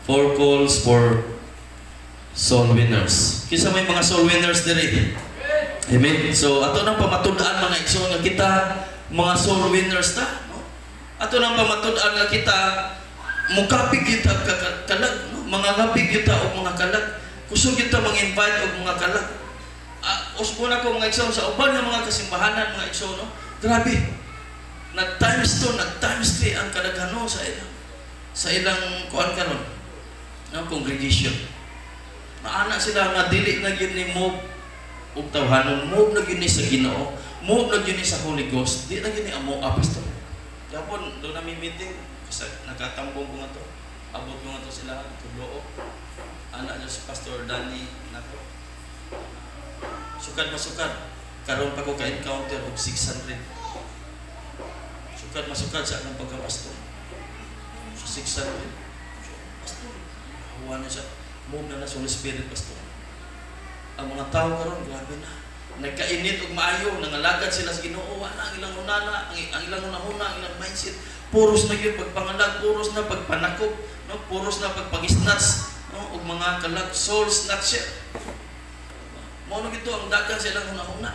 Four calls for soul winners. Kisa may mga soul winners diri. Amen. So ato nang pamatud-an mga igsoon nga kita mga soul winners ta, no? Ato nang pamatud-an nga kita mukapig kita kalag, no? Mga kapig kita og mga kalag. Kusog kita mang-invite og mga kalag. Usbon ako mga igsoon sa uban nga mga kasimbahanan mga igsoon, no? Grabe. Nag-times 2, nag-times 3 ang kadaghanon sa ilang kuan karon, no? Congregation. Naana sila nga dili na gyud ni move ug tawhanon, move na gyud ni sa Ginoo, move na gyud ni sa Holy Ghost, di na gyud ni amo apostol. Gapon do na mi meeting kasi nakatambong ko nga to. Abot ko nga to sila tudloo. Ana niya si Pastor Danny nako. Sukad masukad karon pa ko ka-encounter og 600. Sukad masukad sa akong pagka-pastor. So 600. So, pastor, hawa na siya. Move na sa Holy Spirit, pastor. Ang mga tao karon grabe na. Nagkainit og maayo, nangalagad sila sa Ginoo, ana ang ilang hunana, ang ilang hunahuna, ang ilang mindset. Puros na gyud pagpangalag, puros na pagpanakop, no? Puros na pagpagisnats, no? Og mga kalag soul snatcher. Mao na gito ang dagan sa ilang hunahuna.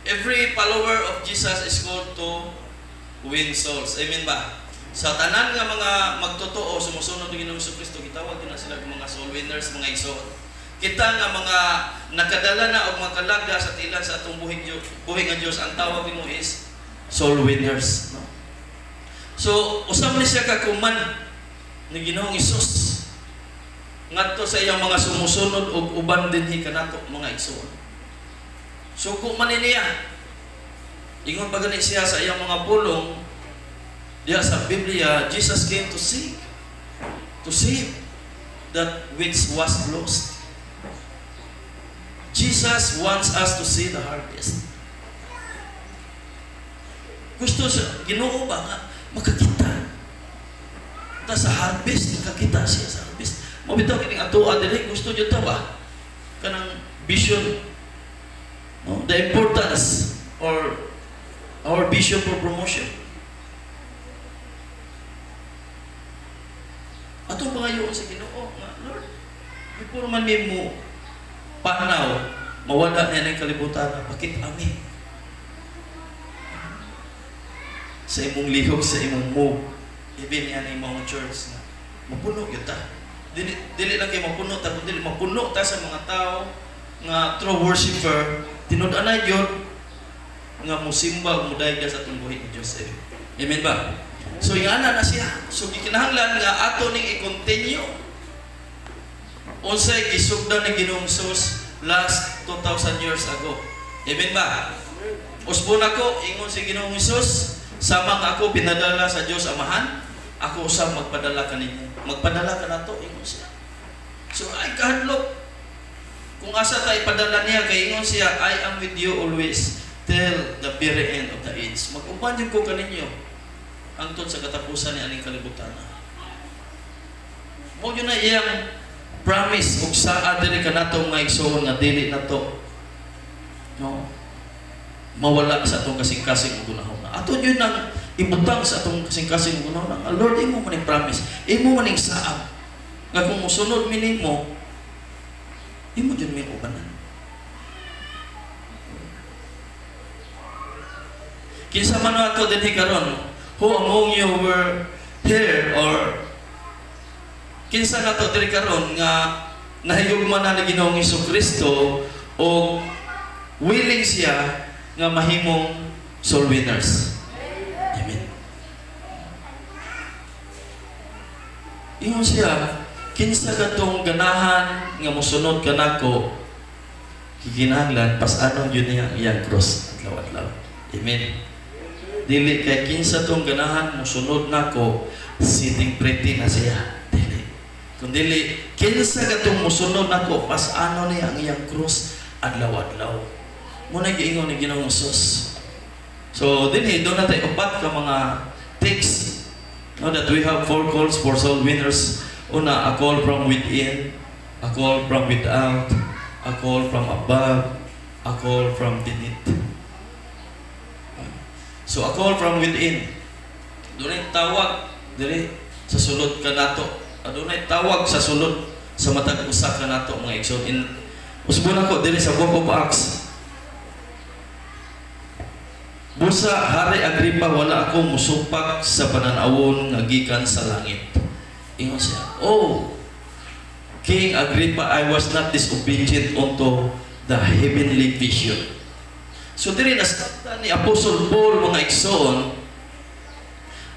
Every follower of Jesus is called to win souls. Amen ba? Sa tanan nga mga magtotoo sumusunod ng Ginoong Kristo, gitawag din na sila mga soul winners, mga igsoon. Kita nga mga nakadala na o mga kalagda sa tilan sa atong buhing nga Diyos, ang tawag nimo is soul winners, no? So usab ni siya kakuman ni Ginoong Hesus ngadto sa iyang mga sumusunod og uban dinhi kanato mga igsoon. Suko man niya. Ingon pa gani siya sa iyang mga pulong diya sa Biblia, Jesus came to save that which was lost. Jesus wants us to see the harvest. Gusto siya, Ginoo ba nga makakita ta sa harvest, makakita siya sa harvest. Mabitaw kining atoa dili, gusto niyo ta ba kanang vision, no? The importance or our vision for promotion. Atong pangayoon sa Ginoo nga, Lord, before man mo panaw, mawala na yung kalibutan, bakit amin? Sa imong lihok, sa imong move, even yan ang mga church na mapuno yun ta. Dili lang kayo mapuno ta, kundi mapuno ta sa mga tao nga true worshiper, tinud-anay yun nga musimba o muday sa itong buhay ng Diyos. Amen ba? So yung na siya. So gikinahanglan nga ato ning i-continue unsay gisugdan ni Ginoong Hesus last 2,000 years ago. Amen ba? Usbon ako, ingon si Ginoong Hesus, samang ako pinadala sa Diyos Amahan, ako usab magpadala kaninyo. Magpadala ka na to, ingon siya. So ay kahadlok. Kung asa tayo padala niya, kay ingon siya, I am with you always till the very end of the age. Mag-uban din ko kaninyo hangtod sa katapusan ni aning kalibutan. Mo yun na iyang promise ug saa diri kanato mga igsoon nga dili nato, no, mawala sa atong kasing-kasing ug gunahon. Ato yun nang ibutang sa atong kasing-kasing ug gunahon. Lord, imo man ning promise, imo man ning saad nga kung musunod mi nimo, imo jud mi ubanan. Kinsa man ato dinhi karon, who among you were here or kinsa nato diri karon nga nahigugman na ni Ginoong Hesukristo o willing siya nga mahimong soul winners. Amen. Ingon siya, kinsa katong ganahan nga mosunod kanako, giginahanglan pas-anon yun niya iyang cross adlaw-adlaw. Amen. Dili kay kinsa tong ganahan mosunod nako, sitting pretty na siya. Dili. Kung dili kinsa katong mosunod nako, pas-ano niya ang iyang cross adlaw-adlaw. Muna giingon ni Ginoong Hesus. So dinhi do na tayo upat ka mga texts, no, that we have four calls for soul winners. Una, a call from within, a call from without, a call from above, a call from beneath. So a call from within. Doon ay tawag diri sa sulod kanato. Adunay tawag sa sulod sa matag usa ka nato mga igsoon. Usbon ako diri sa Book of Acts. Busa Hari Agripa, wala akong musupak sa pananawon nga gikan sa langit. Ingon siya, oh, King Agrippa, I was not disobedient unto the heavenly vision. So diri nasabtan ni Apostle Paul mga igsoon,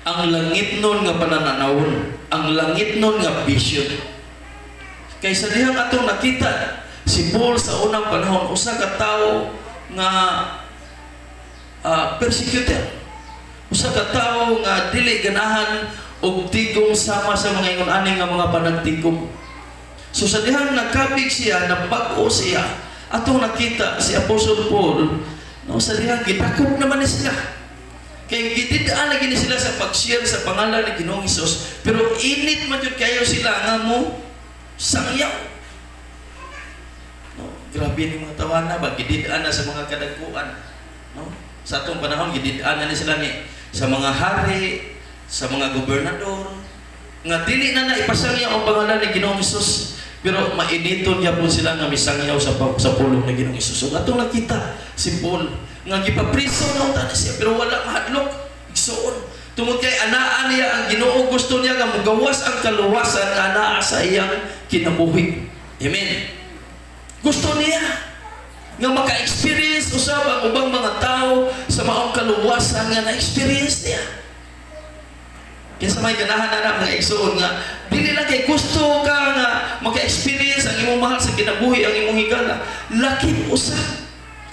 ang langit nun nga pananawon, ang langit nun nga vision. Kaysa dihang atong nakita si Paul sa unang panahon, usa ka tawo nga persecuted, usa ka tawo nga dili ganahan og tigong sama sa mga ingon ani nga mga panagtigom. So sa dihang nagkabig siya, nabag-o siya, atong nakita si Apostle Paul, no, sa dihang gidakop naman ni sila. Kaya gididaan lagi ni sila sa pag-share sa pangalan ni Ginoong Hesus, pero init man jud kayo sila nga mo sangyaw. No, grabe ni mga tawana ba, gididaan na sa mga kadagkuan. No? Sa atong panahon, gididaan na sila ni sa mga hari, sa mga gobernador, nga dili na naipasangyaw ang pangalan ni Ginoong Hesus, pero mainiton niya po sila nga misangyaw sa pulong ni Ginoong Hesus. So atong nakita si Paul nga gipapriso na unta siya, pero wala mahadlok. Igsoon, tungod kay anaa niya ang Ginoo, gusto niya nga mugawas ang kaluwasan nga anaa sa iyang kinabuhi. Amen. Gusto niya nga maka-experience usab ang ubang mga tao sa maong kaluwasan nga na-experience niya. Kaya sa may ganahan na mga igsoon nga, dili lang kay gusto ka nga maka-experience ang imong mahal sa kinabuhi, ang imong higala, laking usab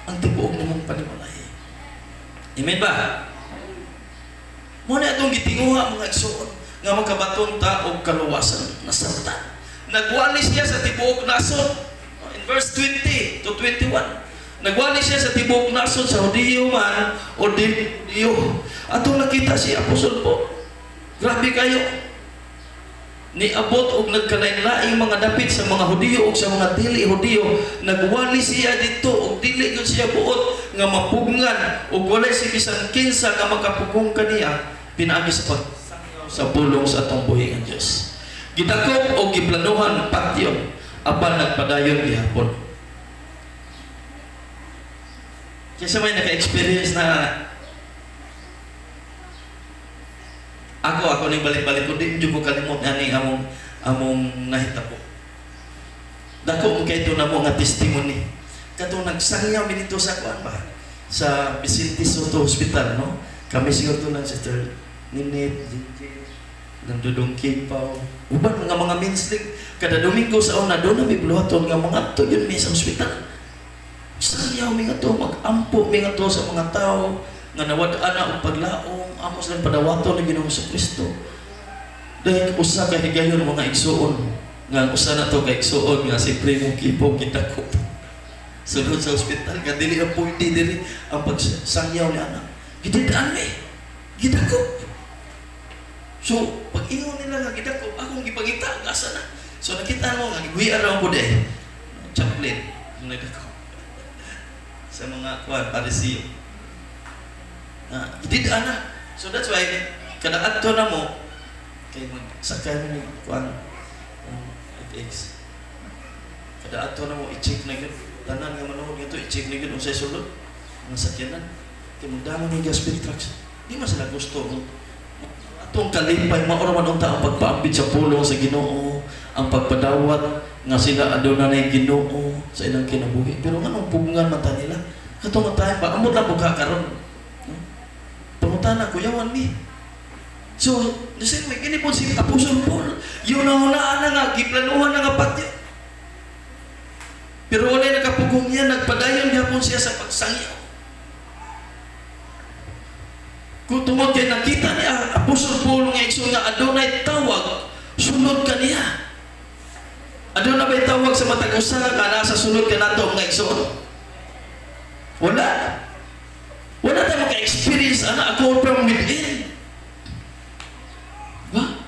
ang tibuok nimong panimalay. Amen ba? Muna itong gitinguha mga igsoon nga magkabaton ta og kaluwasan na sabtan. Nagwali siya sa tibuok nason. Verse 20 to 21. Nagwali siya sa tibuok nason, sa Hudiyo man o Diyo. Atong nakita si Apostol Paul. Grabe kayo. Niabot og nagkalain-laing mga dapit sa mga Hudiyo o sa mga dili Hudiyo. Nagwali siya dito og dili gyud siya buot nga mapugngan og walay si bisan kinsa nga makapugong kaniya pinaagi sa pagsangyaw sa pulong sa atong buhi nga Dios. Gidakop og giplanuhan patyon apan nagpadayon gihapon. Kaya may naka-experience na ako ning balik-balik ko, di ko kalimot ani among nahitabo. Dako mo kay ito na mo nga testimony. Katong nagsangyaw mi dito sa kuan ba? Sa Vicente Soto Hospital, no? Kami siguro to lang Sister Ninit, nandudong kipaw. Uban mga minslig. Kada Domingo sa una, doon na may buluhaton nga mga to yun may sa ospital. Sangyaw mi nga to, mag-ampo mi nga to sa mga tao nga nawadaan na ang paglaong, amos lang padawaton na Ginoong Kristo. Dahil usa ka higayon mga igsuon, nga usa na to ka igsuon nga si Primo Kipo gitakop. Sunod sa ospital, nga dili ang pwede dili ang pagsangyaw ni anak. Gididaan mi, gitakop. So, pag ingon nila nga gitakop, akong gipagita, asa na. So nakita mo nga, giguya raw ko deh, chaplain, nagdako sa mga kuwan, parisiyo. Didaan na. So that's why, kada adto na mo, kay magsakay mo ni kuwan, FX. Kada adto na mo, i-check na yun. Tanan nga manood nito, i-check na yun, kung sa'y sulod, mga sakyanan. Kaya magdama ng gas trucks. Di man sila gusto. Atong kalipay, mauraman ang taong pagpaambit sa pulong sa Ginoo, ang pagpadawat nga sila aduna na Ginoo sa ilang kinabuhi. Pero nga nung pugungan mata nila, katong tayo ba, amot lang pagkakaroon. Pangutan na, kuyawan mi. So, nasin mo, gini po si Apostol Paul, yun ang unaan na nga, giplanuhan na nga patya. Pero wala nakapugong niya, nagpadayon niya po siya sa pagsangyaw. Kung tungod kay nakita niya, Apostol Paul nga igsoon nga adunay tawag, sunod ka niya. Aduna ba'y tawag sa matag usa nga nasa sunod ka nato nga igsoon? Wala. Wala tayo maka-experience ana ako from within. Ba?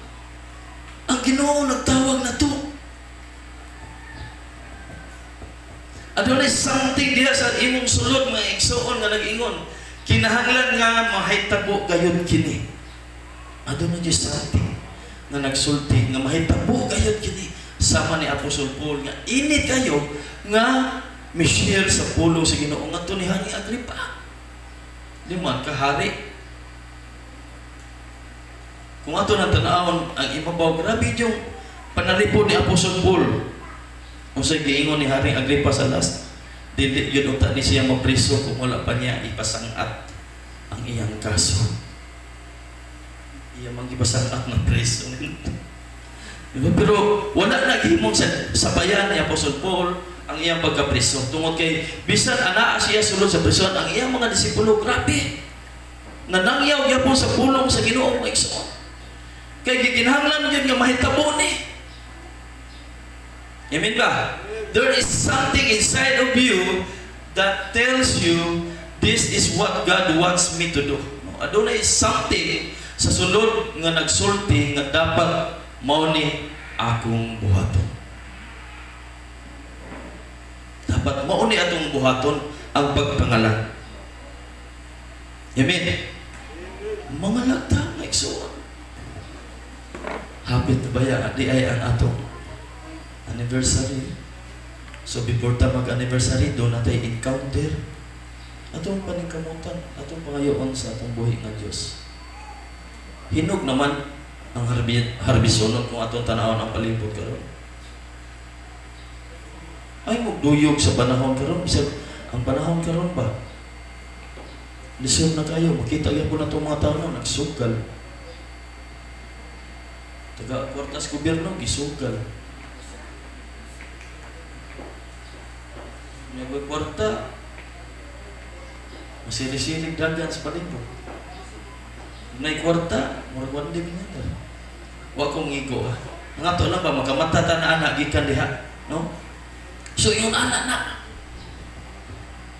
Ang Ginoo nagtawag na to. Adunay something diha sa imong sulod mga igsoon nga nag-ingon. Kinahanglan nga mahitabo gayon kini. Adunay something nga nagsulti nga mahitabo gayon kini. Apostol Paul nga init kayo nga mi-share sa pulong sa Ginoo ngadto ni Haring Agripa. Di man kahari. Kung ato nang tanawon ang ibabaw, grabe yung panalipod ni Apostol Paul. Kung sa giingon ni Haring Agripa sa last, dili yun uta ni siya mapriso kung wala pa niya ipasangat ang iyang kaso. Iya magipasangat ng preso. Diba? Pero wala na gihimong sa bayan ni Apostol Paul ang iyang pagkapriso. Tungod kay bisan anaa siya sulod sa prison, ang iyang mga disipulo grabe. Nanangyaw gyapon sa pulong sa Ginoo nga igsoon. Kay gikinahanglan yun nga mahitabo ni. Amen ba? There is something inside of you that tells you this is what God wants me to do. Adunay something sa sulod nga nagsulti nga dapat mao ni akong buhaton. Dapat mao ni atong buhaton ang pagpangalan. Amen. Mga lagda nga igsoon. Hapit na baya di ay ang atong anniversary. So before ta mag-anniversary, doon natin encounter atong paningkamutan, atong pangayoon sa atong buhi nga Diyos. Hinog naman ang harbisonon kung atong tanawon ang palibot karon. Ay magduyog sa panahon karon, bisag ang panahon karon ba? Lisod na kayo, makita gyapon na itong mga tao na nagsugal. Taga-kwartas gobyerno, gisugal. Nagkwarta, masili-silig dagan sa palibot. May kwarta, murag din nga. Wa kong igo ha. Nga to lang ba, makamatata na anak, gikan diha. No? So yung anak na.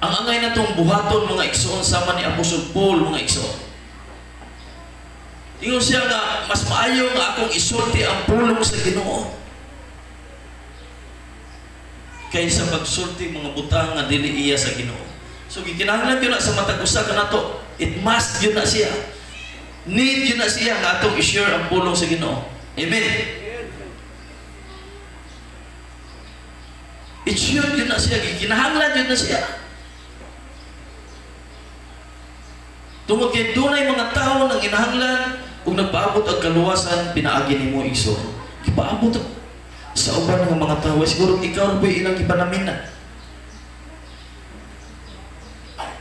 Ang angay na itong buhaton mga igsoon sama ni Apostol Paul mga igsoon. Tingnan siya nga, mas maayo nga akong isulti ang pulong sa Ginoo kaysa pagsulti mga butang nga dili iya sa Ginoo. So gikinahanglan yun na sa matag usa ka nato. It must yun na siya. Need yun na siya nga atong i-share ang pulong sa Ginoo. Amen. It should yun na siya. Gikinahanglan yun na siya. Tungod kay dunay mga tao nang inahanglan kung nagpaabot ang kaluwasan, pinaagi ni mo iso. Ipaabot sa uban ng mga tao. Siguro ikaw rin ilang ipanamin na.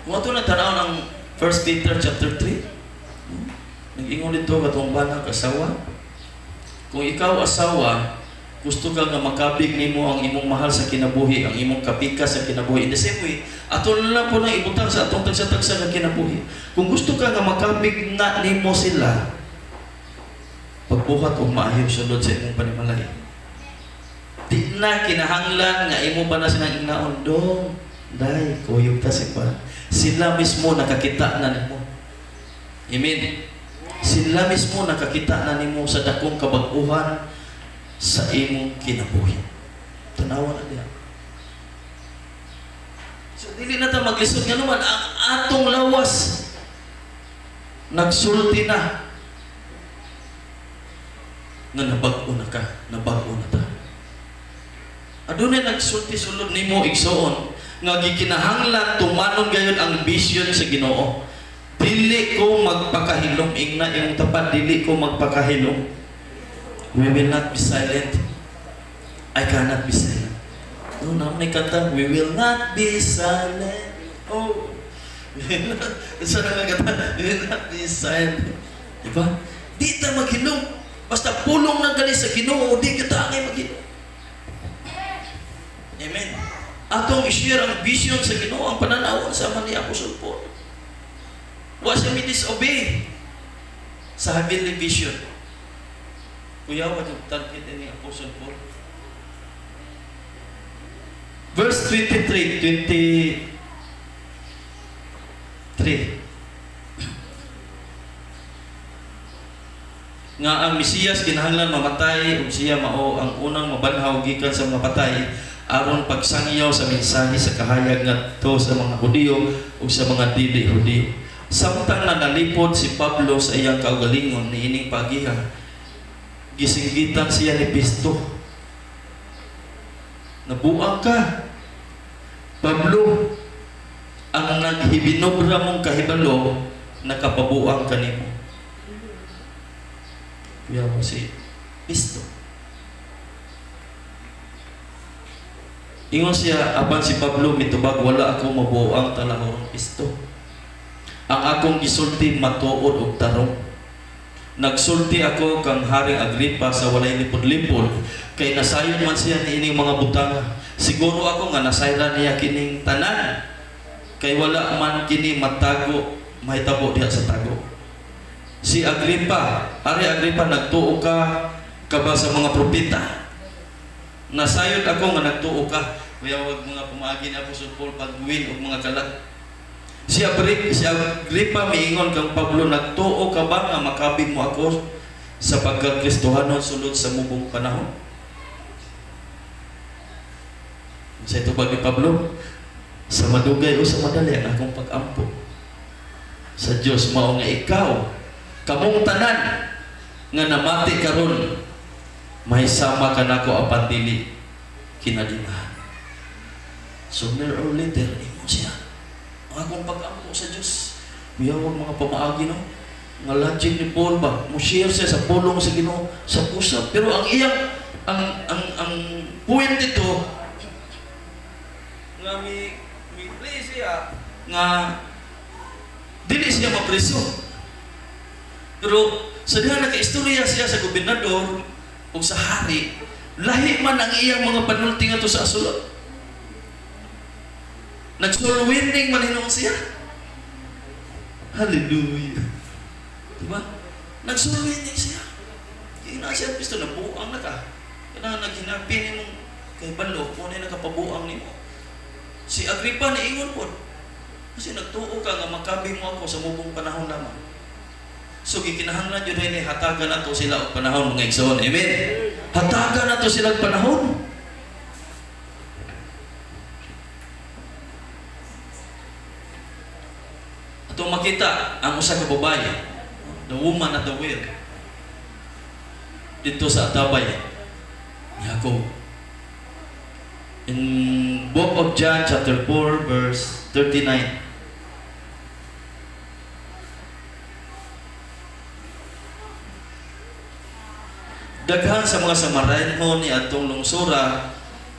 Kung ito na tanaw ng 1 Peter chapter 3, nag-ingon dito katong banang asawa. Kung ikaw asawa, gusto ka nga makabig ni mo ang imong mahal sa kinabuhi, ang imong kapika sa kinabuhi. In the same way, ato na lang po nang ibutang sa atong tagsa-tagsa ng kinabuhi. Kung gusto ka nga makabig na ni mo sila, pagbuhat o maayo sunod sa imong panimalay. Di na kinahanglan nga imo ba na silang ingnaon, dong, day, kuyog ta siya. Sila mismo nakakita na nimo. Amen. Sila mismo nakakita na nimo sa dakong kabag-uhan sa imong kinabuhi. Tanawa na diya. So dili na ta maglisod nga naman ang atong lawas nagsulti na nga nabag-o na ka, nabag-o na ta. Adunay nagsulti sulod nimo igsoon nga gikinahanglan tumanon gayon ang vision sa Ginoo. Dili ko magpakahilom, ingna imong tapat, dili ko magpakahilom. We will not be silent. I cannot be silent. No, naman ay kanta, we will not be silent. Oh, saan nga kanta? We will not be silent. Diba? Di ta maghilom. Basta pulong na gali sa Ginoo, di kita angay maghilom. Amen. Atong i-share ang vision sa Ginoo, ang pananaw sama ni Apostol Paul. Wa siya mi-disobey sa heavenly vision. Kuya, what yung target ni Apostol Paul? Verse 23. Nga ang Mesiyas kinahanglan mamatay ug siya mao ang unang mabanhaw gikan sa mga patay aron pagsangyaw sa mensahe sa kahayag ngadto sa mga Hudiyo ug sa mga dili Hudiyo. Samtang nalipod si Pablo sa iyang kaugalingon niining pagiha, gisinggitan siya ni Pisto. Nabuang ka. Pablo, ang naghibinobra mong kahibalo, nakapabuang ka nimo. Kuya mo si Pisto. Ingon siya, apan si Pablo mitubag, wala ako mabuang talahorong Pisto. Ang akong gisulti matuod og tarong. Nagsulti ako kang Haring Agripa sa walay lipod-lipod, kay nasayon man siya ni ining mga butanga. Siguro ako nga nasayran niya kining tanan, kay wala man kini matago, mahitabo diha sa tago. Si Agripa, Hari Agripa, nagtuo ka ba sa mga propeta? Nasayod ako nga nagtuo ka. Kaya wag mga pamaagi na Apostol Paul pagwin og mga kalat. Si Agripa miingon kang Pablo, nagtuo ka ba nga makabig mo ako sa pagkakristohanon sulod sa mubong panahon? Sa itubag ni Pablo, sa madugay o sa madali ang akong pag-ampo sa Diyos mao nga ikaw kamong tanan nga namati karon mahisama ka nako apan dili kinadinahan. Sooner or later, imo siya ang akong pag-ampo sa Diyos. Biyawag mga pamaagi, no? Nga lodging ni Paul ba, mo-share siya sa pulong sa Ginoo sa pusap. Pero ang iyang ang point dito nga mi play siya nga dili siya mapreso. Pero sa diha naka-istorya siya sa gobernador o sa hari, lahi man ang iyang mga panulti nga to sa sulod. Nag-soul winning man hinuon siya. Hallelujah. Diba? Nag-soul winning siya. Kaya na siya, pisto, nabuang na ka. Kaya naghinabi ni mong kay Balo, kung ano nakapabuang ni mo. Si Agripa na ingon po. Kasi nagtuo ka nga makabi mo ako sa mubong panahon lamang. So, gikinahanglan yun rin, hatagan na to sila ang panahon, mga igsoon. Amen? Hatagan na to sila ang panahon. Atong makita ang usa ka babae, the woman at the well, dito sa Atabay ni Jacob. In Book of John chapter 4 verse 39. Daghan sa mga Samariano ni atong lungsura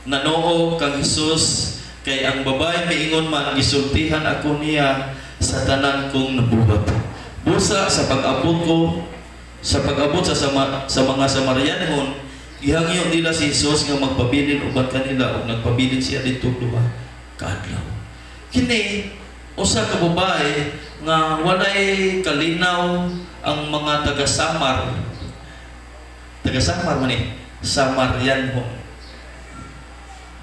nanoo kang Hesus, kay ang babae miingon man, gisultihan ako niya sa tanan kong nabuhat. Busa sa pag-abot ko, sa pag-abot sa mga Samarianon, gihangyo nila si Hesus nga magpabilin uban kanila, ug nagpabilin siya dito duha kaadlaw. Kini usa ka babae nga walay kalinaw ang mga taga-Samar man eh, Samarianon,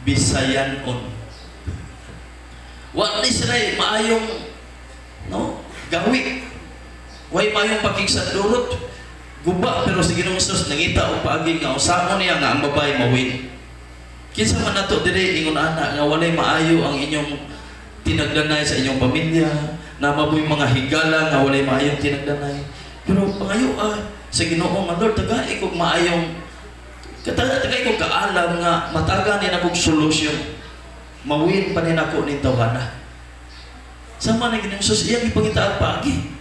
Bisayanon. Wa ni sila maayong gawi. Way maayong pakigsadurot. Guba, pero si Ginoong Hesus nangita o paagi nga usamo niya nga ang babae mawin. Kinsa man nato dire ingon ana nga walay maayo ang inyong tinagdanay sa inyong pamilya, na maboy mga higala nga walay maayong tinagdanay. Pero pangayo sa Ginoo nga Lord, tagay kog maayong tagay kog kaalam nga mataga ni nakog solusyon. Mawin pa ni nako ning tawhana. Sama na Ginoong Hesus iyang ipangita paagi.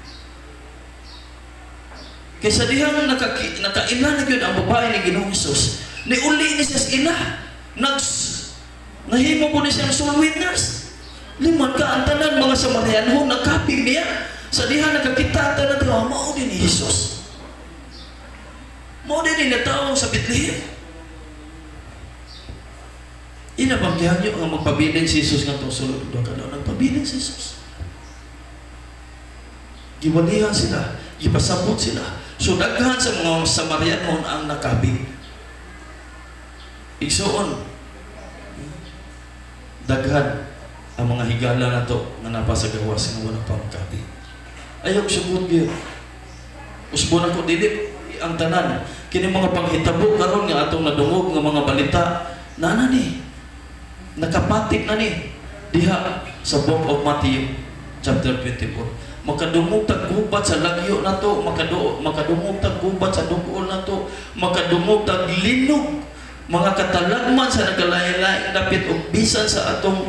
Kaysa dihang nakaila na yun ang babae ni Ginoong Hesus, niuli ni siya sa ila. Nahimo po ni siyang soul winners. Liman ka ang tanan mga Samariano, nagkapig niya. Sa dihang nakakita tanan tayo, mao din ni Hesus. Mao din ni tao sa Bethlehem. Inabanggihan niyo ang magpabiling si Hesus nga itong sulod. Nagpabiling si Hesus. Giwalihan sila, ipasabot sila. So daghan sa mga Samarianon ang nakabig. Igsoon, daghan ang mga higala na to nga napasa gawas nga wala pa makabig. Ayaw sugod gyud. Usbon ako dili ang tanan kini mga panghitabo karon nga atong nadungog nga mga balita na ni nakapatik na ni diha sa Book of Matthew chapter 24. Makadungog tag gubat sa lagyo na to, makadungog tag gubat sa dugoon na to, makadungog tag linog mga katalagman sa nagalain-laing dapit og bisan sa atong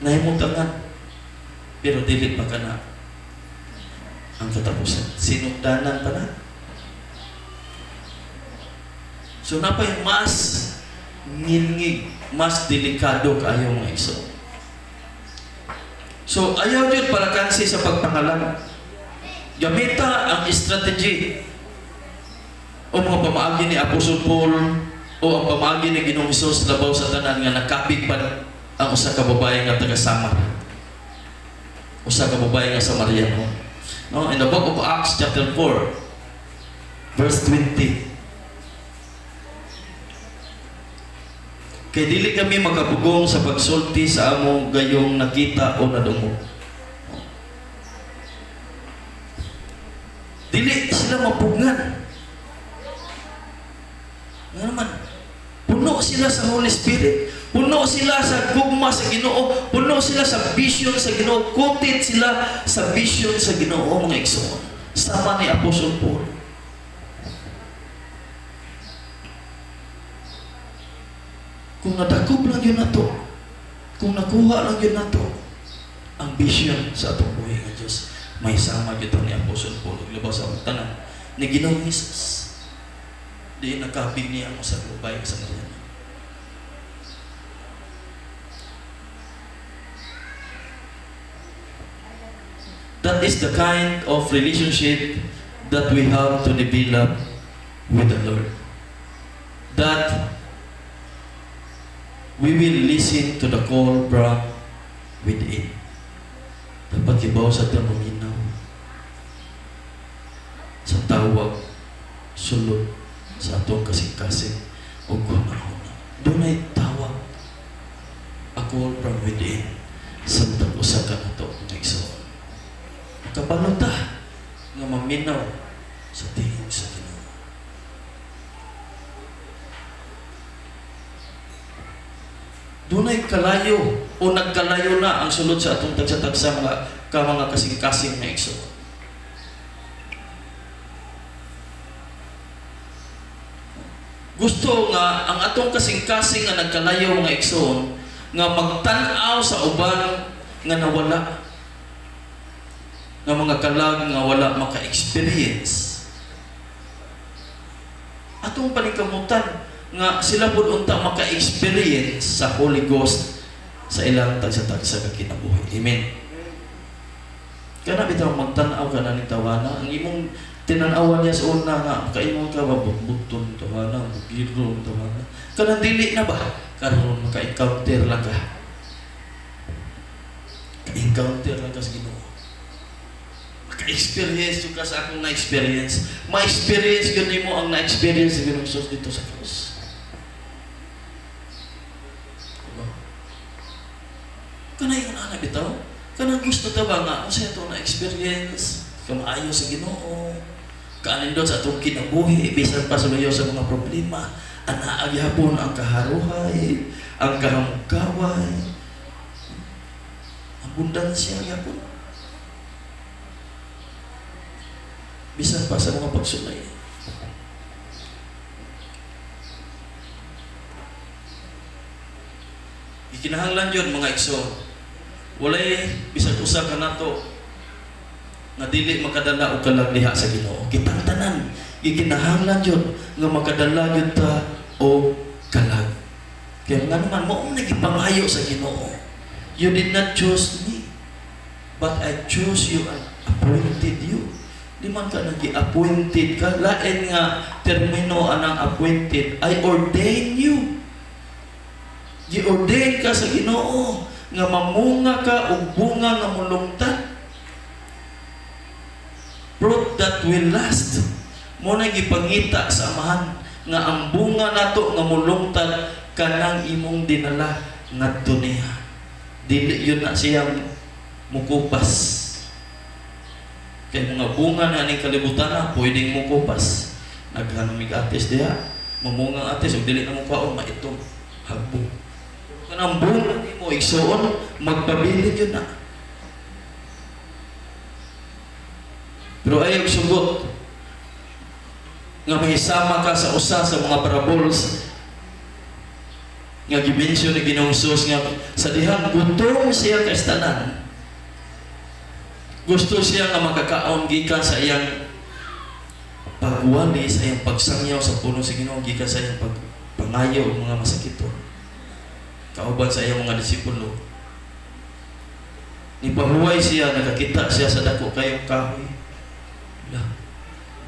nahimutangan, pero dili pa kana ang katapusan, sinugdanan pa na. So napay mas ngilngig, mas delikado kayo mga igsoon. So ayaw yun para kansi sa pagpangalan. Gamita ang strategy o mga pamaagi ni Apostol Paul o ang pamaagi ni Ginoong Hesus labaw sa tanan nga nakapig pa ang usa ka babae nga taga Samar, usa ka babae nga Samariano. No, in the book of Acts chapter 4 verse 20, kay dili kami makapugong sa pagsulti sa amo gayong nakita o nadungog. Dili sila mapugngan. Nga naman, puno sila sa Holy Spirit, puno sila sa gugma sa Ginoo, puno sila sa vision sa Ginoo, kutit sila sa vision sa Ginoo mga igsoon. Sama ni Apostol Paul. Kung nadakop lang yun na to, kung nakuha lang yun na to, ang vision sa atong buhay ng Diyos, may sama dito ni Apostol Paul, labaw sa tanan ni Ginoong Hesus. Di nakabig niya ang sa babae sa Mariana. That is the kind of relationship that we have to develop with the Lord. That we will listen to the call from within. Dapat ibaw sa ating maminaw sa tawag, sulod sa atong kasing-kasing o kunahuna. Doon ay tawag, a call from within sa usa ka na ito ng igsoon. Kabaluta nga maminaw sa tingin sa Ginoo. Doon ay kalayo o nagkalayo na ang sulod sa atong tagsa-tagsa mga kasing-kasing na igsoon. Gusto nga ang atong kasing-kasing nga nagkalayo mga igsoon nga magtan-aw sa uban nga nawala, nga mga kalag nga wala maka-experience. Atong panikamutan nga sila pud unta maka-experience sa Holy Ghost sa ilang tagsa-tagsa ka kinabuhi. Amen. Kana bitaw magtan-aw ka na ni tawana, ang imong tinanawan niya sa una nga kaimong ka babutton tawana, bugiro tawana. Kana dili na ba karon maka-encounter lang ka. Ka-encounter lang ka sa Ginoo. Maka-experience ka sa akong na-experience. Ma-experience gyud nimo ang na-experience sa Ginoong Hesus dito sa krus. Kana yung ana bitaw, kana gusto ta ba nga usa ito na-experience, kamaayo sa Ginoo. Kaanindot sa atong kinabuhi, bisan pa suluyo sa mga problema, anaag hapon ang kaharuhay, ang kahamugkaway, abundansya hapon. Bisan pa sa mga pagsulay. Ikinahanglan yun mga igsoon. Walay bisan usa ka nato nga dili makadala og kalag diha sa Ginoo. Kitang tanan gikinahanglan jud nga makadala jud ta o kalag. Kaya nga naman mo nagipangayo sa Ginoo. You did not choose me, but I chose you and appointed you. Di man ka nagi-appointed ka, lain nga termino anang appointed. I ordain you. Gi-ordain ka sa Ginoo nga mamunga ka og bunga nga mulungtad. Fruit that will last. Mo na gipangita sa amahan nga ang bunga nato nga mulungtad kanang imong dinala ngadto niya. Dili yun na siyang mukupas. Kaya mga bunga na aning kalibutan na pwedeng mukupas. Naghanamig atis diha, mamunga atis ug dili na mo kaon maitong hagbong. Kanang bunga nimo igsuon magpabilin yun na. Pero ayaw sugot nga mahisama ka sa usa sa mga parables nga gimensyon ni Ginoong Hesus nga sa dihang gutom siya kay tanan. Gusto siya nga makakaon gikan sa iyang pagwali, sa iyang pagsangyaw sa puno sa Ginoo, gikan sa iyang pagpangayo og mga masakiton. Kauban sa iyang mga disipulo. Nipahuway siya, nakakita siya sa dako kayong kahoy.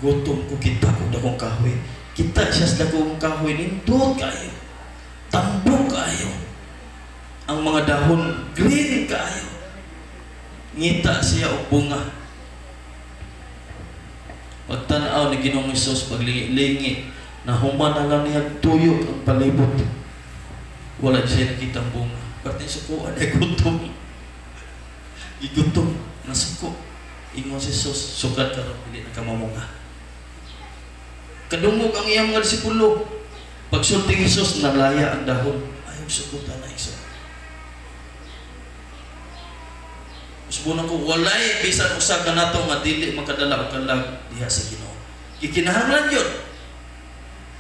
Gutom ko, kita ko dakong kahoy. Kita siya sa dakong kahoy, nindot kayo. Tambok kayo. Ang mga dahon, green kayo. Ngita siya o bunga. Pagtanaw ni Ginoong Hesus, paglingi-lingi, na humanalan niya tuyok ang palibot. Wala siya nakitang bunga. Pati sukuan ay gutom. Igutom, nasuko. Ingon si Hesus, sukat ka rin, hindi na kamamunga. Kadungog ang iyang mga disipulo. Pagsulting Hesus, nalaya ang dahon. Ayaw sukutan na isa. Subunan ko, walay bisan usa ka nato nga dili makadala og kalag diha sa Ginoo. Gikinahanglan yun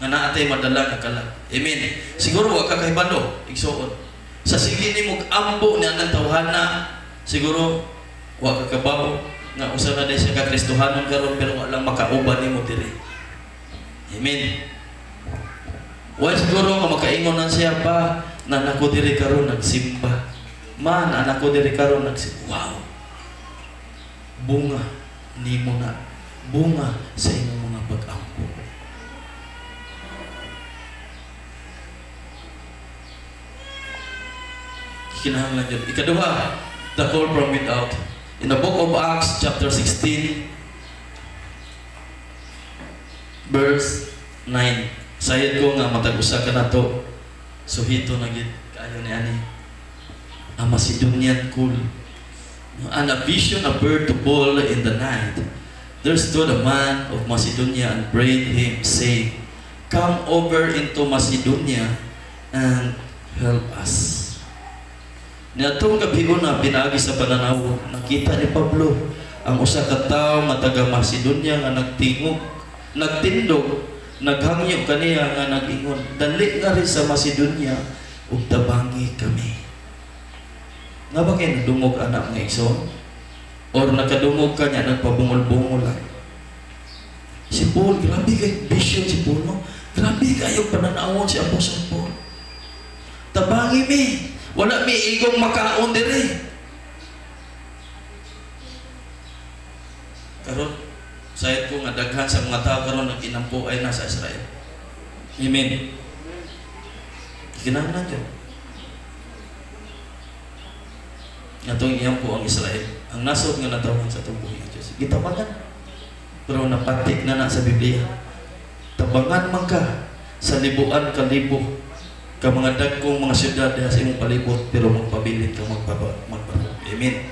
nga naatay madala nga kalag. Amen. Siguro wa ka kahibalo igsuon. Sa sige nimo ambo ni anang tawhana, siguro wa ka kabaw nga usa na siya ka Kristohanon karon pero wa lang makauban nimo diri. Amen. Wa siguro nga makaingon na siya pa na nako diri karon nagsimba. Man, anak ko diri karon nagsimba. Wow. Bunga nimo na. Bunga sa imong mga pag-ampo. Kinahanglan yun. Ikaduha, the call from without. In the book of Acts, chapter 16, verse 9. Sayad ko nga matag-usa ka na to. Suhito na gid kaayo ni ani. Ang Macedonian cool. And a vision of bird to ball in the night. There stood a man of Macedonia and prayed him, saying, "Come over into Macedonia and help us." Niadtong gabion na pinaagi sa pananaw, nakita ni Pablo ang usa ka tawo nga taga Macedonia nga nagtingog, nagtindog, naghangyo kaniya nga nag-ingon, "Dali nga rin sa Macedonia ug tabangi kami." Nga ba kayo nadungog anak ng igsoon? Or nakadungog ka niya, nagpabungol-bungol lang? Si Paul, grabe kayo vision si Paul, no? Grabe kayo pananawon si Apostle Paul. Tabangi mi, wala mi igong makaon diri. Karon, sayad ko nga daghan sa mga tao karon nag-inampo ay nasa Israel. Amen. Kinahanglan yun. Natong iyang po ang Israel. Ang nasod nga natawhan sa tubuhi ng Diyos. Gitabangan. Pero napatik na sa Biblia. Tabangan man ka sa libuan kalibo ka mga dagkong mga syudad sa imong palibot pero magpabilin ka magparo. Amen.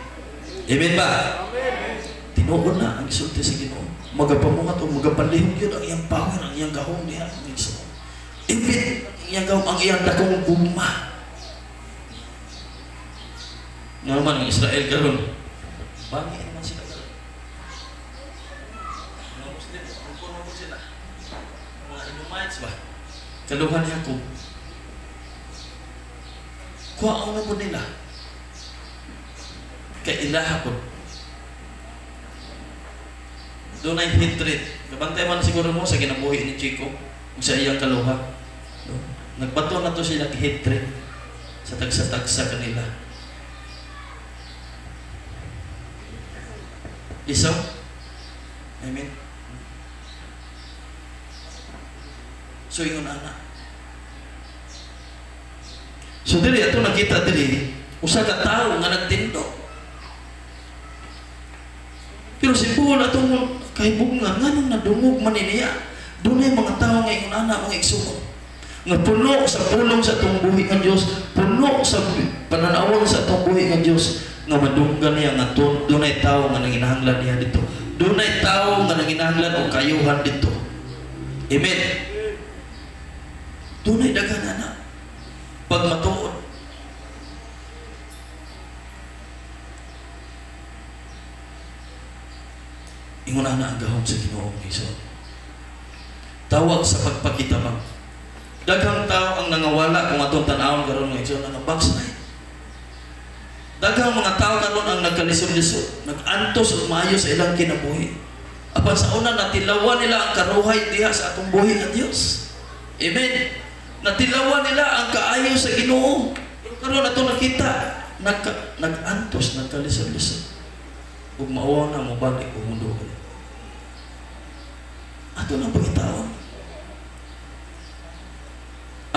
Amen ba? Amen. Tinuod na ang isulti sa Ginoo. Magapamungat o magapalihog yun ang iyang power, ang iyang gahong niya. Amen. Ang iyang dakong guma. Nga naman ang Israel karon, bangi naman sila karon. Mga Muslim, kumpon sila. Mga Edomites ba? Kaluhan ni Jacob. Kuhaan na po nila. Kay ilaha po. Doon ay hatred. Kabantay man siguro mo sa kinabuhi ni Chico, sa iyang kaluha. Nagbato na to sila kay hatred sa tagsa-tagsa kanila. Isaw? Amen. So, yun anak. So, dili, ito nakita dili, usa ka tao nga nagtindo. Pero si Paul, itong kahibungan, nga nung nadungog man niya, doon ay mga tao ngayon anak, mga igsuon. Nga puno sa pulong sa itong buhi ng Diyos, puno sa pananawon sa itong buhi ng Diyos, nga madunggan niya nga doon ay tao nga nanginahanglan niya dito. Doon ay tao nga nanginahanglan o kayuhan dito. Amen. Doon ay daghan na. Pag matuod. Inguna na ang gahom sa Ginoo Hesus. Tawag sa pagpakitabang. Daghang tao ang nangawala kung atong tan-awon karon nga igsoon nga backslide. Daghang mga tao karon ang nagkalisod-lisod, nag-antos ug maayo sa ilang kinabuhi. Apan sa una natilawan nila ang karuhay diha sa atong buhi nga Dios. Amen. Natilawan nila ang kaayo sa Ginoo. Karon ato nakita nag-antos, nagkalisod-lisod. Ug mauwa na mo balik og mundo. Ato nang pagitaon.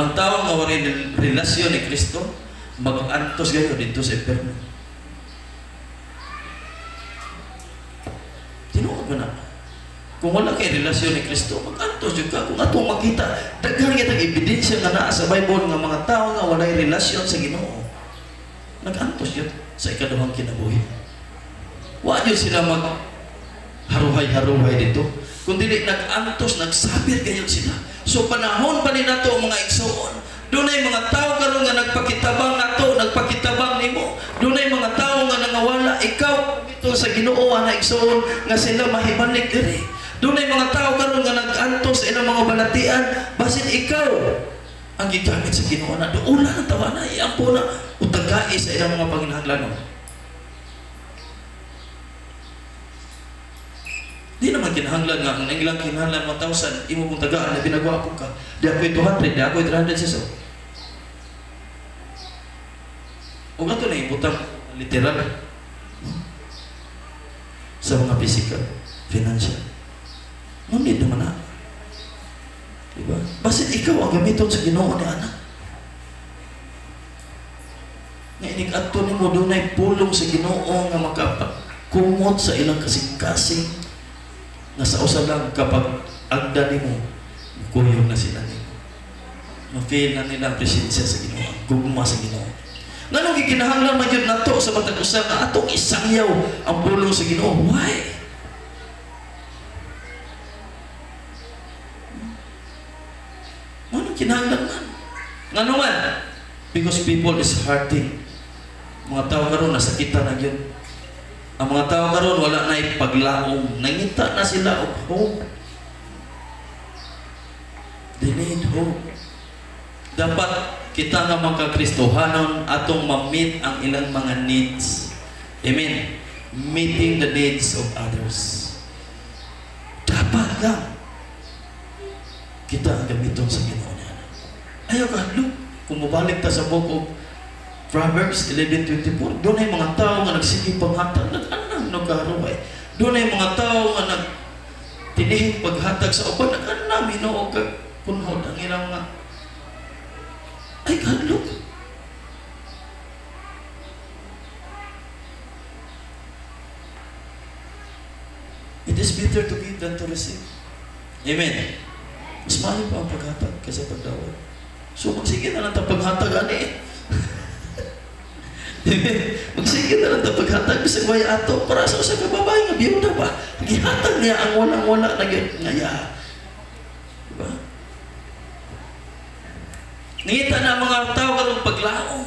Ang tao nga wala relasyon ni Kristo, mag-antos gayo dito sa impierno. Tinuod mo na. Kung wala kay relasyon ni Kristo, mag-antos yun ka. Kung ato makita, daghan kitang ebidensya nga naa sa Bible nga mga tao nga wala relasyon sa Ginoo, nag-antos yun sa ikaduhang kinabuhi. Wa yun sila mag-haruhay-haruhay dito. Kundi nag-antos, nagsabir kayo sila. So panahon pa ni nato mga igsoon. Doon ay mga tao karon nga nagpakitabang nato, nagpakitabang nimo. Doon ay mga tao nga nangawala, ikaw ito sa Ginoo na igsoon nga sila mahibalik diri. Doon ay mga tao karon nga nag-antos sa ilang mga balatian, basin ikaw ang gigamit sa Ginoo na doon na tawa na iampo na utagay sa ilang mga panginahanglanon. Di naman kinahanglan nga, ang ilang kinahanglan 1,000, imo kong tagaan na binagawa po ka. Di ako'y 200, di ako'y 300 siya. O nga ito na ibutang literal sa mga physical, financial. Ngunit naman na. Diba? Basit ikaw ang gamiton sa Ginoo ni anak. Nga inig-ato ni mo doon ay pulong sa Ginoo nga makakumot sa ilang kasing-kasing na sa usa lang kapag agda nimo kuyog na sila nimo. Ma-feel na nila ang presensya sa Ginoo, gugma sa Ginoo. Nganong gikinahanglan man gyud nato sa matag usa nga atong isangyaw ang pulong sa Ginoo? Why? Nganong kinahanglan man? Ngano man? Because people is hurting. Mga tao karon nasakitan na gyud. Ang mga tao karon wala na ipaglaom. Nangita na sila og hope. They need hope. Dapat kita nga mga Kristohanon atong ma-meet ang ilang mga needs. Amen. Meeting the needs of others. Dapat lang kita ang gamiton sa Ginoo niya. Ayaw ka, look, kung mabalik ta sa book of Proverbs 11:24, doon ay mga tao nga nagsiging panghatag, nag-anam, nagkaruhay. Doon ay mga tao nga nagtinihing paghatag sa uban, nag-anam, hinuog punhod ang ilang mga. Ay God, look. It is better to give than to receive. Amen. Mas mahal pa ang paghatag kaysa pagdawat. So magsige na lang ang paghatag ani. Magsige na lang ito paghatag sa way ato para sa usa ka babae nga biyuda ba gihatag niya ang walang-wala na ngaya, diba? Nangita na mga tao karong paglaom,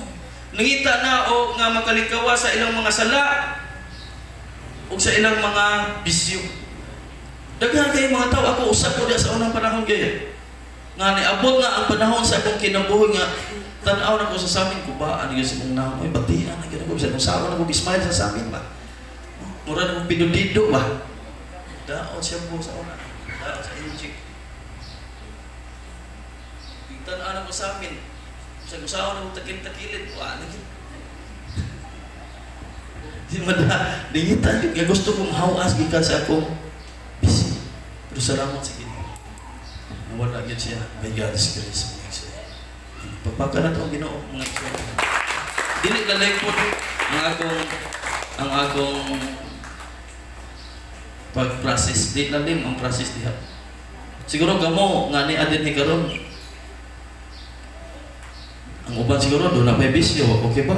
nangita na o nga makalikawa sa ilang mga sala o sa ilang mga bisyo. Daghan kay mga tao, ako usab ko diya sa unang panahon gaya nga niabot nga ang panahon sa akong kinabuhi nga tanaw na ko sa samin ko ba ano yung sa mong namoy batihan na gano'n ko sa kung sawa na ko ismail sa samin ba mura na kong pinudido ba daon siya po sa una daon sa injik tanaw na ko sa amin sa kung sawa na kong takil-takilin ano yun di mada dingitan yung gusto kong hawas gikan sa akong busy pero salamat sa Ginoo wala yun siya by God's grace. Pagpaka na ito ang Ginoo mga igsoon. Dili lalay po ang akong pag-process. Di lalim ang process diha. Siguro kamo nga ni adin ni karon. Ang uban siguro doon na may bisyo, okay ba?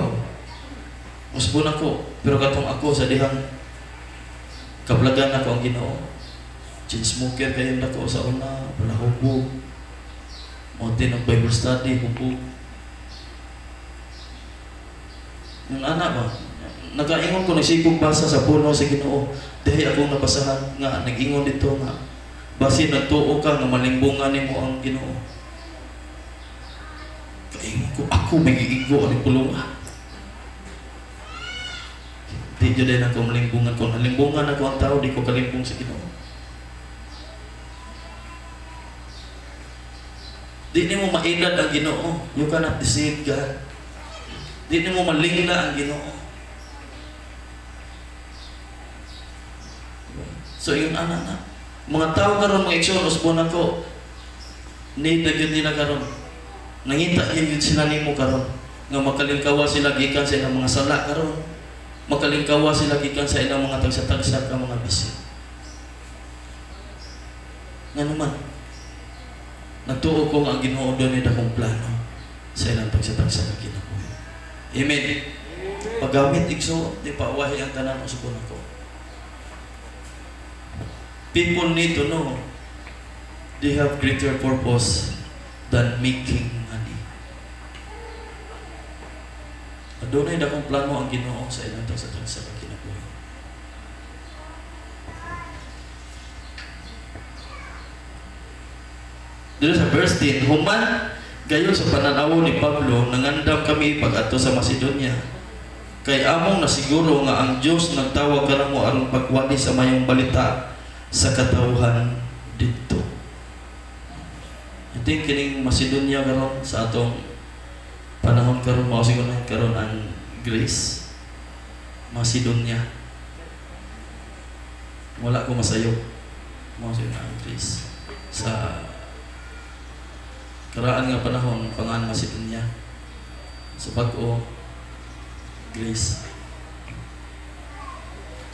Musbon ako, pero katong ako sa dihang kablagan ako ang Ginoo. Chin smoker kayo na ko sa una, palahubog. Monte ng Bible study, hubog. Yung anak ba, nag-ingon ko, nagsigong basa sa puno sa Ginoo. Dahil akong nabasahan nga, nag-ingon dito nga, basi nagtuo ka nga malimbungan mo ang Ginoo. Kaingon ko, ako may giigo ang pulunga. Di jud din ako malimbungan ko. Nalimbungan ako ang tao, di ko kalimbong sa Ginoo. Di ni mo mailad ang Ginoo. You cannot deceive God. Di ni mo malingla ang Ginoo. So yun ana. Mga tao karon mga igsoon usbon ako. Need na gyud nila karon. Nangita gyud sila nimo karon nga makalingkawa sila gikan sa ilang mga sala karon. Makalingkawa sila gikan sa ilang mga tagsa-tagsa ka mga bisyo. Nga naman, nagtuo ko nga ang Ginoo doon ni dakong plano sa ilang tagsa-tagsa ka kinabuhi. Amen. Paggamit igso, di pa awahi ang tanan o subon ako. People need to know they have greater purpose than making money. Adunay dakong plano ang Ginoo sa ilang tagsa-tagsa ka kinabuhi. Dito sa verse 10, human gayon sa pananaw ni Pablo, nangandam kami pag-adto sa Macedonia. Kay among nasiguro nga ang Dios nagtawag kanamo aron pagwali sa mayong balita sa katawhan didto. I think kining Macedonia karon sa atong panahon karon mao siguro karon ang Greece, Macedonia. Wala ko masayo. Mao siguro ang Greece sa karaan nga panahon pangan Macedonia. Sa bag-o Greece.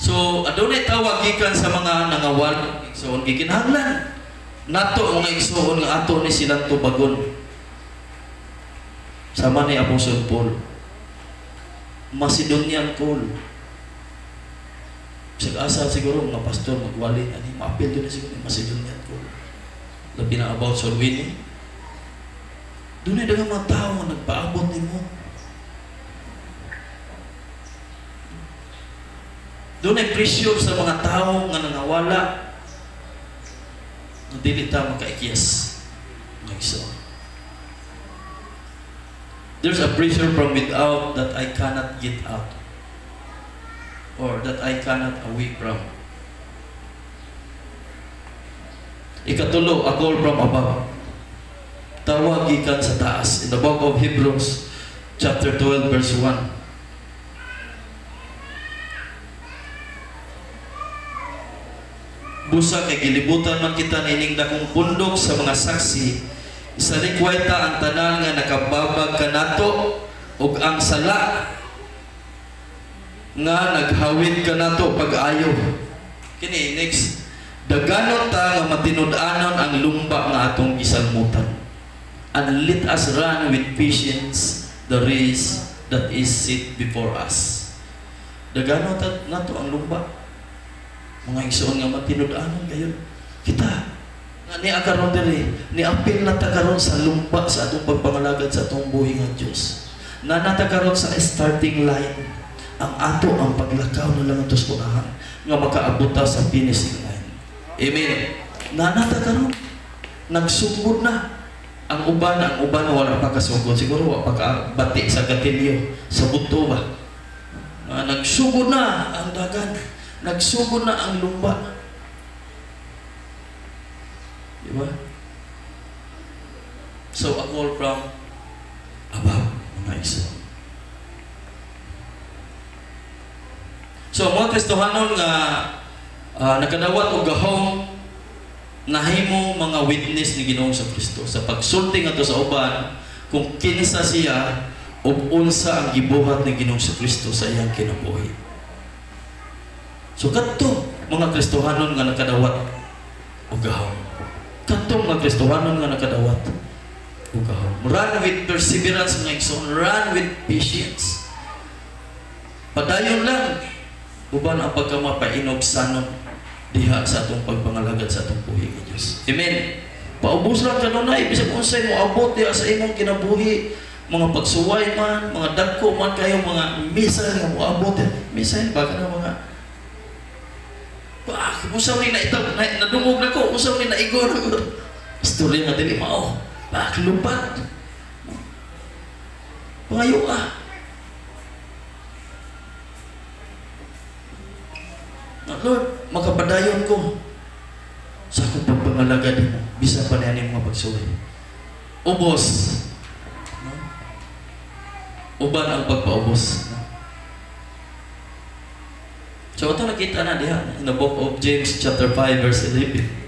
So adunay tawag gikan sa mga nangawal. So gikinahanglan nato mga igsoon nga ato ni silang tubagon. Sama ni Apostle Paul. Macedonian call. Sig-asa siguro mga pastor magwali ani maapil din siguro ni Macedonian call. Labi na about sa winning. Doon ay dagang mga tao nga nagpaabot nimo. Doon ay pressure sa mga tao nga nangawala na dili ta makaikyas. Nagso. There's a pressure from without that I cannot get out or that I cannot away from. Ikatulo, a call from above. Tawag gikan sa taas. In the book of Hebrews, chapter 12, verse 1. Busa kay gilibutan man kita nining dakong pundok sa mga saksi. Isa rekwenta ang tanan nga nakababag kanato ug ang sala nga naghawid kanato pag-ayo. Kini next, daganon ta nga matinud-anon ang lumba nga atong gisalmutan. And let us run with patience the race that is set before us. Daganon ta nato ang lumba. Mga igsoon nga matinud-anon gayon. Kita ni akaron diri ni apil na ta karon sa lumba sa atong pagpangalagad sa atong buhi nga Dios. Na nata karon sa starting line. Ang ato ang paglakaw na lang atos unahan nga makaabot ta sa finishing line. Amen. Na nata karon nagsugod na ang uban wala pa kasugod siguro wa pa ka bati sa gatilyo sa buto ba. Nagsugod na ang dagan. Nagsugod na ang lumba. Diba? So, a call from above, mga igsoon. So, mga Kristohanon nga nakadawat og gahom nahimo mga witness ni Ginoong sa Kristo sa pagsulti ngadto sa uban kung kinsa siya ug unsa ang gibuhat ni Ginoong sa Kristo sa iyang kinabuhi. So, kadto mga Kristohanon nga nakadawat og gahom. Katong mga Kristohanon nga nakadawat ug gahom. Run with perseverance mga igsoon, run with patience. Padayon lang uban ang pagkamapainog sanon diha sa atong pagpangalagad sa atong buhi nga Dios. Amen. Paubos lang kanunay bisag unsay mo abot diha sa imong kinabuhi, mga pagsuway man, mga dagko man kayo mga misa nga mo abot. Misa ba kana mga usaw ni nadungog na ko, usaw ni naigor. Istorya nga dili mao. Lupat. Pangayo ka. Lord, makapadayon ko sa akong pagpangalagad mo, bisan pa niya mga pagsuway. Ubos. No? Uban ang pagpaubos. No? So, ito nakita na diyan in the book of James chapter 5 verse 11.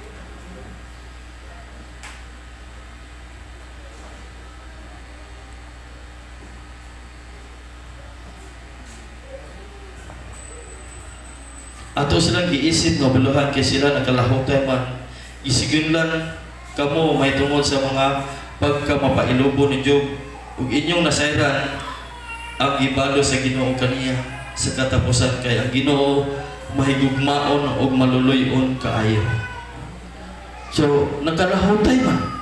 Ato silang giisip nga buluhan kay sila nakalahutay man. Isigunlan kamo may tungod sa mga pagkamapailubo ni Job ug inyong nasayran ang gibalo sa Ginoo kaniya sa katapusan kay ang Ginoo mahigugmaon ug maluluyon kaayo. So nakalahutay man.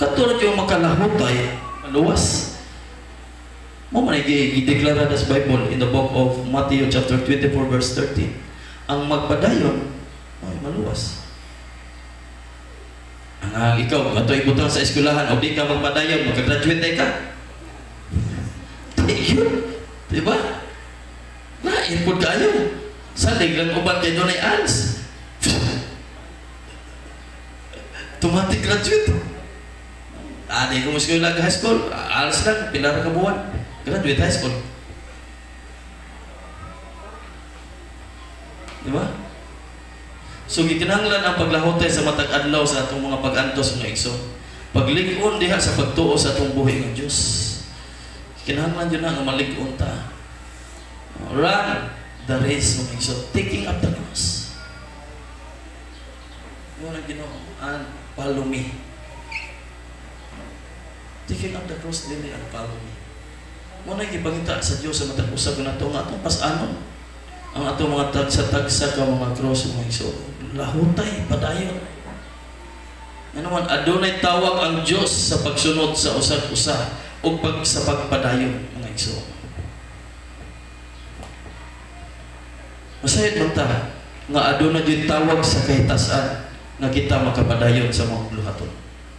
Katulad yung makalahutay maluwas. Mo man i-deklara sa Bible in the book of Matthew chapter 24 verse 13. Ang magpadayon ay maluwas. Ang ikaw ato ibutang sa eskwelahan o di ka magpadayon, magka-graduate ka. Diba? Lain po kayo. Salig lang uban kayo doon ay ALS. Automatic graduate. Di ko mas kayo high school. ALS lang, pilar ka buwan. Graduate high school. Diba? So, gikinahanglan ang paglahutay sa matag adlaw sa atong mga pag-antos ng igsoon. Paglig-on diha sa pagtuo sa atong buhi ng Diyos. Kinahanglan yun na nga malig-on ta. Run the race ng igsoon. Taking up the cross. Yun ang Ginoo. And follow me. Taking up the cross din and follow me. Muna gipangita sa Dios sa matag usab nato nga atong pas-anon ang atong mga tagsa-tagsa ka mga cross mga igsoon. Lahutay padayon. Ano man adunay tawag ang Dios sa pagsunod sa usag-usa o sa pagpadayon mga igsoon. Masayod man ta nga adunay din tawag sa kahitasan nga kita makapadayon sa mga buluhaton.